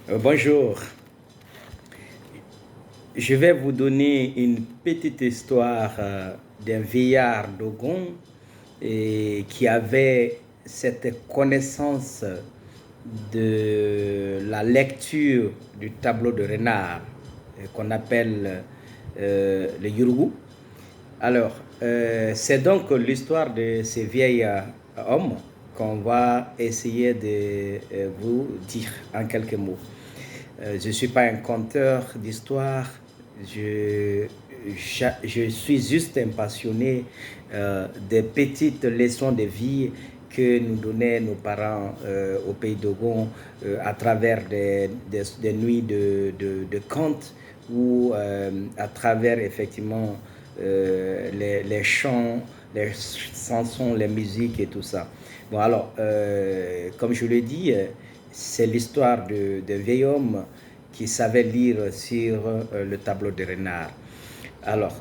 Bonjour, je vais vous donner une petite histoire d'un vieillard Dogon qui avait cette connaissance de la lecture du tableau de renard qu'on appelle le Yurugu. Alors, c'est donc l'histoire de ces vieils hommes qu'on va essayer de vous dire en quelques mots. Je ne suis pas un conteur d'histoire, je, je suis juste un passionné des petites leçons de vie que nous donnaient nos parents au pays d'Ogon à travers des nuits de contes ou à travers effectivement les chants, les chansons, les musiques et tout ça. Bon alors, comme je l'ai dit, c'est l'histoire d'un vieil homme qui savait lire sur le tableau de renard. Alors,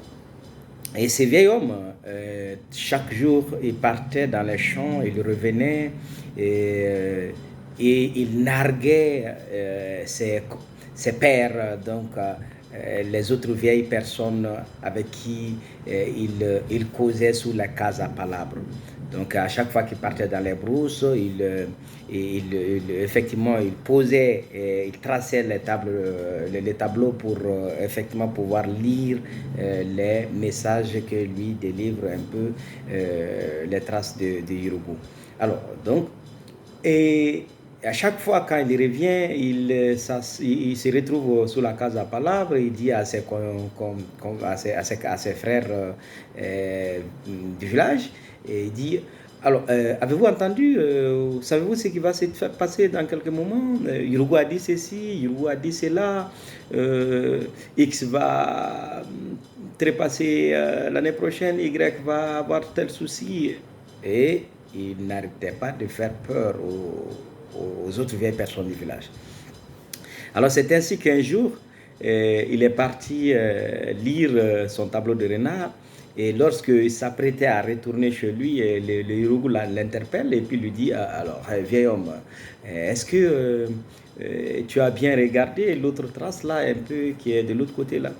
et ce vieil homme, chaque jour, il partait dans les champs, il revenait et il narguait ses pères, donc les autres vieilles personnes avec qui il causait sous la case à palabres. Donc à chaque fois qu'il partait dans les brousses, effectivement, il posait, il traçait les tableaux pour effectivement pouvoir lire les messages que lui délivre un peu les traces de Yurugu. Alors, donc, et à chaque fois quand il revient, il se retrouve sous la case à palabre, il dit à à ses frères du village, et il dit, alors, avez-vous entendu, savez-vous ce qui va se passer dans quelques moments? Yurugu a dit ceci, Yurugu a dit cela, X va trépasser l'année prochaine, Y va avoir tel souci. Et il n'arrêtait pas de faire peur aux autres vieilles personnes du village. Alors c'est ainsi qu'un jour, il est parti lire son tableau de renard. Et lorsqu'il s'apprêtait à retourner chez lui, le Yurugu l'interpelle et puis lui dit, alors, vieil homme, est-ce que tu as bien regardé l'autre trace là, un peu, qui est de l'autre côté là?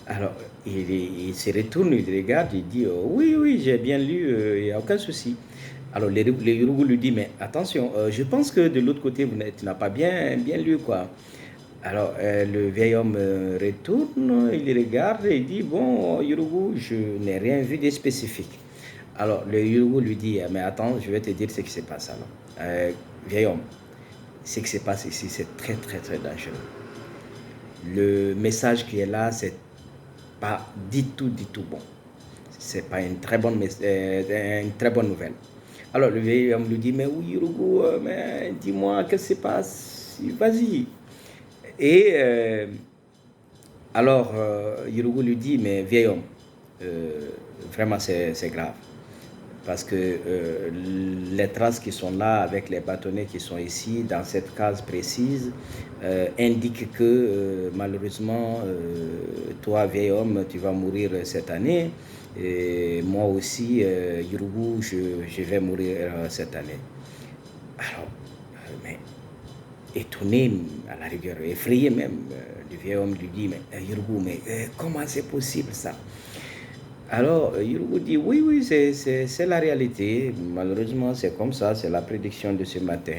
Alors, il se retourne, il regarde, il dit, oui, oui, j'ai bien lu, il n'y a aucun souci. Alors, le Yurugu lui dit, mais attention, je pense que de l'autre côté, tu n'as pas bien lu, quoi. Alors, le vieil homme retourne, il regarde et il dit, bon, Yurugu, je n'ai rien vu de spécifique. Alors, le Yurugu lui dit, mais attends, je vais te dire ce qui se passe alors. Vieil homme, ce qui se passe ici, c'est très, très, très dangereux. Le message qui est là, c'est pas du tout bon. C'est pas une très bonne nouvelle. Alors le vieil homme lui dit, mais oui, Yurugu, mais dis-moi, qu'est-ce qui se passe? Vas-y. Et alors Yurugu lui dit, mais vieil homme, vraiment c'est grave. Parce que les traces qui sont là avec les bâtonnets qui sont ici, dans cette case précise, indiquent que malheureusement, toi, vieil homme, tu vas mourir cette année. Et moi aussi, Yurugu, je vais mourir cette année. Alors, mais étonné, à la rigueur, effrayé même, le vieil homme lui dit, mais Yurugu, mais comment c'est possible ça? Alors, Yurugu dit, oui, oui, c'est la réalité. Malheureusement, c'est comme ça, c'est la prédiction de ce matin.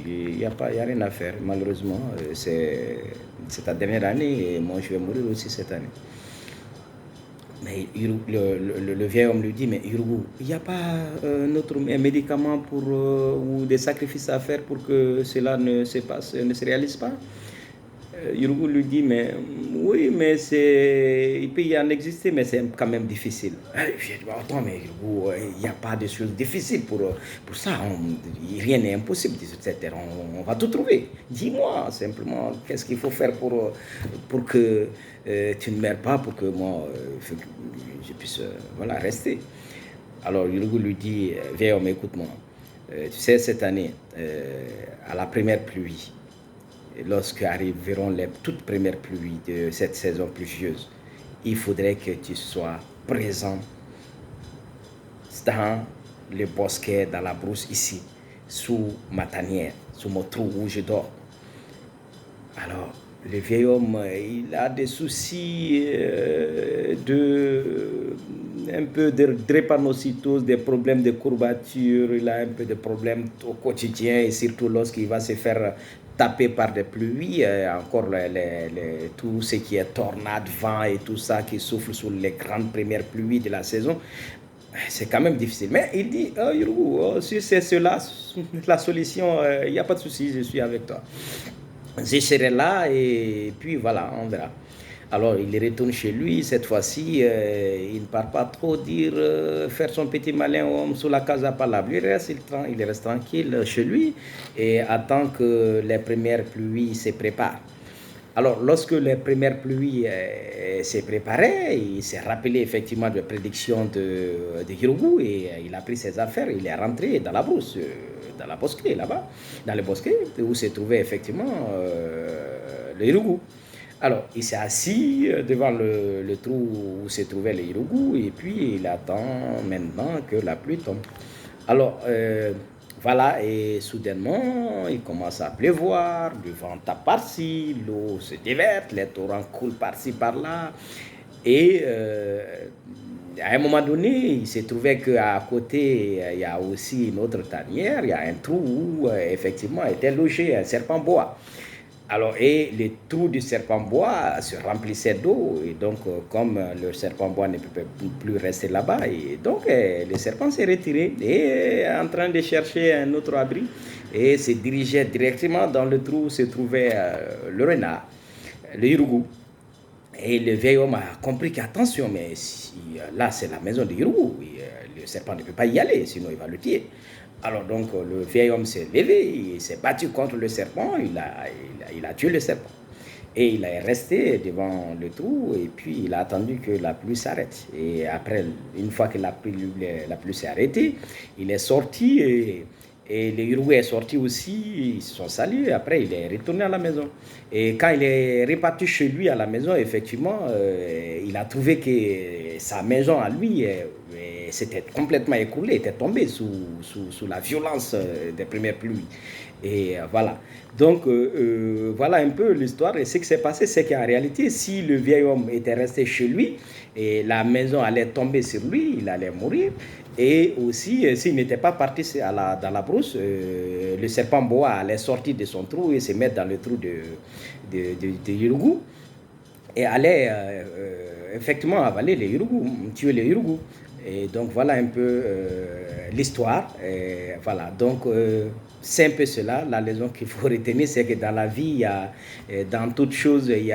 Il n'y a rien à faire. Malheureusement, c'est ta dernière année et moi, je vais mourir aussi cette année. Mais le vieil homme lui dit, mais Yurugu, il n'y a pas un médicament ou des sacrifices à faire pour que cela ne se réalise pas? Yurugu lui dit, mais oui, mais il peut y en exister, mais c'est quand même difficile. Je dis, attends, mais Yurugu, il n'y a pas de choses difficiles pour ça. Rien n'est impossible sur cette terre. On va tout trouver. Dis-moi simplement, qu'est-ce qu'il faut faire pour que tu ne meurs pas, pour que moi, je puisse voilà, rester. Alors Yurugu lui dit, viens, homme, écoute-moi. Tu sais, cette année, à la première pluie, lorsque arriveront les toutes premières pluies de cette saison pluvieuse, il faudrait que tu sois présent dans le bosquet, dans la brousse ici, sous ma tanière, sous mon trou où je dors. Alors, le vieil homme, il a des soucis de un peu de drépanocytose, des problèmes de courbature, il a un peu de problèmes au quotidien et surtout lorsqu'il va se faire taper par des pluies, encore tout ce qui est tornade, vent et tout ça qui souffle sous les grandes premières pluies de la saison, c'est quand même difficile. Mais il dit, oh, Yurou, oh, si c'est cela, la solution, il n'y a pas de souci, je suis avec toi. Je serai là et puis voilà, on verra. Alors il retourne chez lui, cette fois-ci, il ne part pas trop dire, faire son petit malin sous la casa palable. Il reste tranquille chez lui et attend que les premières pluies se préparent. Alors, lorsque les premières pluies s'est préparées, il s'est rappelé effectivement de prédictions de Hirogu et il a pris ses affaires, il est rentré dans la brousse, dans la bosquet là-bas, dans le bosquet où se trouvait effectivement le Hirogu. Alors, il s'est assis devant le trou où se trouvait le Hirogu et puis il attend maintenant que la pluie tombe. Alors, voilà, et soudainement, il commence à pleuvoir, le vent tape par-ci, l'eau se déverse, les torrents coulent par-ci, par-là. Et à un moment donné, il s'est trouvé qu'à côté, il y a aussi une autre tanière, il y a un trou où effectivement était logé un serpent bois. Alors, et le trou du serpent bois se remplissait d'eau, et donc, comme le serpent bois ne peut plus rester là-bas, et donc le serpent s'est retiré et est en train de chercher un autre abri et se dirigeait directement dans le trou où se trouvait le renard, le hirougou. Et le vieil homme a compris qu'attention, mais si, là c'est la maison de hirougou, le serpent ne peut pas y aller, sinon il va le tuer. Alors donc le vieil homme s'est levé, il s'est battu contre le serpent, il a tué le serpent. Et il est resté devant le trou et puis il a attendu que la pluie s'arrête. Et après, une fois que la pluie s'est arrêtée, il est sorti et le Uruguay est sorti aussi, ils se sont salués, après il est retourné à la maison. Et quand il est reparti chez lui à la maison, effectivement, il a trouvé que sa maison à lui s'était complètement écroulée, était tombée sous la violence des premières pluies. Et voilà. Donc, voilà un peu l'histoire. Et ce qui s'est passé, c'est qu'en réalité, si le vieil homme était resté chez lui, et la maison allait tomber sur lui, il allait mourir. Et aussi, s'il n'était pas parti dans la brousse, le serpent boa allait sortir de son trou et se mettre dans le trou de Yurugu et allait effectivement avaler les Yurugu, tuer les Yurugu. Et donc voilà un peu l'histoire. Voilà, donc c'est un peu cela. La leçon qu'il faut retenir, c'est que dans la vie, dans toute chose, il y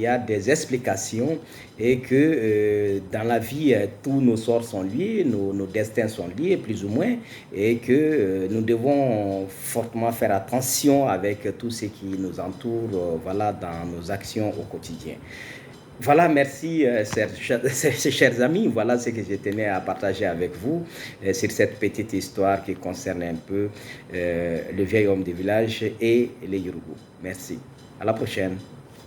a des explications et que dans la vie, tous nos sorts sont liés, nos destins sont liés, plus ou moins, et que nous devons fortement faire attention avec tout ce qui nous entoure, voilà, dans nos actions au quotidien. Voilà, merci, chers amis. Voilà ce que je tenais à partager avec vous sur cette petite histoire qui concerne un peu le vieil homme du village et les Yoruba. Merci. À la prochaine.